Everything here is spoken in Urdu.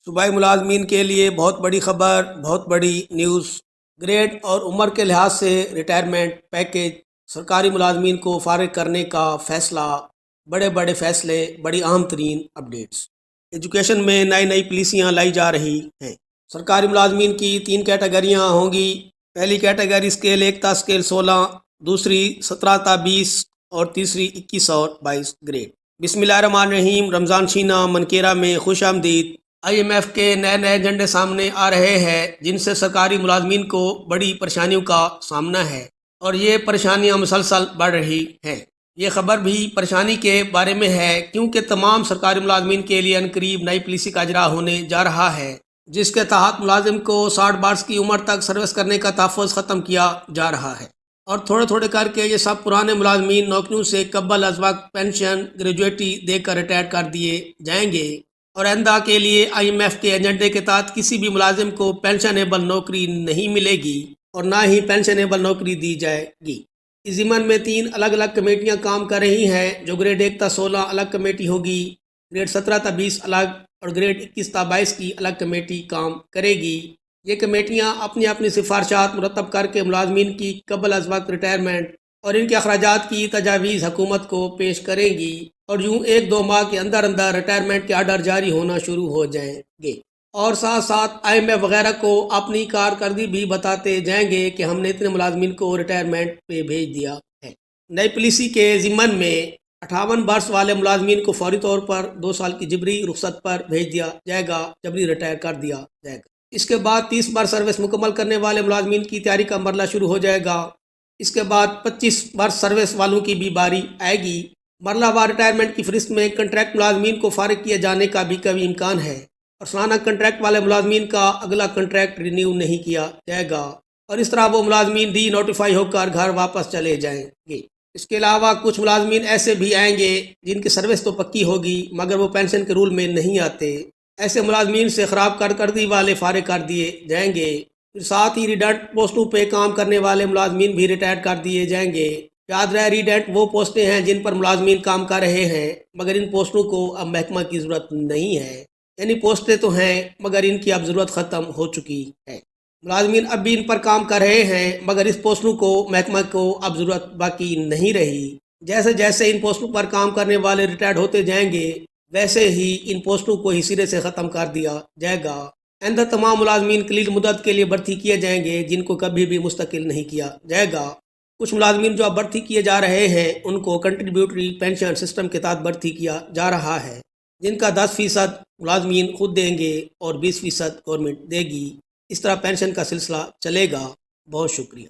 صوبائی ملازمین کے لیے بہت بڑی خبر، بہت بڑی نیوز۔ گریڈ اور عمر کے لحاظ سے ریٹائرمنٹ پیکیج، سرکاری ملازمین کو فارغ کرنے کا فیصلہ، بڑے بڑے فیصلے، بڑی اہم ترین اپڈیٹس۔ ایجوکیشن میں نئی نئی پالیسیاں لائی جا رہی ہیں۔ سرکاری ملازمین کی 3 کیٹیگریاں ہوں گی۔ پہلی کیٹیگری اسکیل 1 تا اسکیل 16، دوسری 17 تا 20 اور تیسری 21 اور 22 گریڈ۔ بسم اللہ الرحمن الرحیم۔ رمضان شینہ منکیرہ میں خوش آمدید۔ IMF کے نئے ایجنڈے سامنے آ رہے ہیں جن سے سرکاری ملازمین کو بڑی پریشانیوں کا سامنا ہے، اور یہ پریشانیاں مسلسل بڑھ رہی ہیں۔ یہ خبر بھی پریشانی کے بارے میں ہے کیونکہ تمام سرکاری ملازمین کے لیے عنقریب نئی پالیسی کا اجرا ہونے جا رہا ہے، جس کے تحت ملازم کو 60 برس کی عمر تک سروس کرنے کا تحفظ ختم کیا جا رہا ہے، اور تھوڑے تھوڑے کر کے یہ سب پرانے ملازمین نوکریوں سے قبل از وقت پینشن گریجویٹی دے کر ریٹائر کر دیے جائیں گے، اور آئندہ کے لیے IMF کے ایجنڈے کے تحت کسی بھی ملازم کو پینشنیبل نوکری نہیں ملے گی اور نہ ہی پینشنیبل نوکری دی جائے گی۔ اس ضمن میں 3 الگ الگ کمیٹیاں کام کر رہی ہیں، جو گریڈ 1 تا 16 الگ کمیٹی ہوگی، گریڈ 17 تا 20 الگ، اور گریڈ 21 تا 22 کی الگ کمیٹی کام کرے گی۔ یہ کمیٹیاں اپنی اپنی سفارشات مرتب کر کے ملازمین کی قبل از وقت ریٹائرمنٹ اور ان کے اخراجات کی تجاویز حکومت کو پیش کریں گی، اور یوں 1-2 ماہ کے اندر اندر ریٹائرمنٹ کے آرڈر جاری ہونا شروع ہو جائیں گے، اور ساتھ ساتھ IMF وغیرہ کو اپنی کارکردگی بھی بتاتے جائیں گے کہ ہم نے اتنے ملازمین کو ریٹائرمنٹ پہ بھیج دیا ہے۔ نئی پالیسی کے ضمن میں 58 برس والے ملازمین کو فوری طور پر 2 سال کی جبری رخصت پر بھیج دیا جائے گا، جبری ریٹائر کر دیا جائے گا۔ اس کے بعد 30 برس سروس مکمل کرنے والے ملازمین کی تیاری کا مرحلہ شروع ہو جائے گا۔ اس کے بعد 25 برس سروس والوں کی بھی باری آئے گی۔ مرحلہ وار ریٹائرمنٹ کی فہرست میں کنٹریکٹ ملازمین کو فارغ کیے جانے کا بھی کبھی امکان ہے، اور سالانہ کنٹریکٹ والے ملازمین کا اگلا کنٹریکٹ رینیو نہیں کیا جائے گا، اور اس طرح وہ ملازمین ڈی نوٹیفائی ہو کر گھر واپس چلے جائیں گے۔ اس کے علاوہ کچھ ملازمین ایسے بھی آئیں گے جن کی سروس تو پکی ہوگی مگر وہ پینشن کے رول میں نہیں آتے۔ ایسے ملازمین سے خراب کارکردگی والے فارغ کر دیے جائیں گے۔ پھر ساتھ ہی ریڈنٹ پوسٹوں پہ کام کرنے والے ملازمین بھی ریٹائر کر دیے جائیں گے۔ یاد رہے، ریڈنٹ وہ پوسٹیں ہیں جن پر ملازمین کام کر رہے ہیں مگر ان پوسٹوں کو اب محکمہ کی ضرورت نہیں ہے، یعنی پوسٹیں تو ہیں مگر ان کی اب ضرورت ختم ہو چکی ہے۔ ملازمین اب بھی ان پر کام کر رہے ہیں مگر اس پوسٹوں کو محکمہ کو اب ضرورت باقی نہیں رہی۔ جیسے جیسے ان پوسٹوں پر کام کرنے والے ریٹائرڈ ہوتے جائیں گے ویسے ہی ان پوسٹوں کو ہی سرے سے ختم کر دیا جائے گا۔ آئندہ تمام ملازمین قلیل مدت کے لیے بھرتی کیے جائیں گے جن کو کبھی بھی مستقل نہیں کیا جائے گا۔ کچھ ملازمین جو اب بھرتی کیے جا رہے ہیں ان کو کنٹریبیوٹری پینشن سسٹم کے تحت بھرتی کیا جا رہا ہے، جن کا 10% ملازمین خود دیں گے اور 20% گورنمنٹ دے گی۔ اس طرح پینشن کا سلسلہ چلے گا۔ بہت شکریہ۔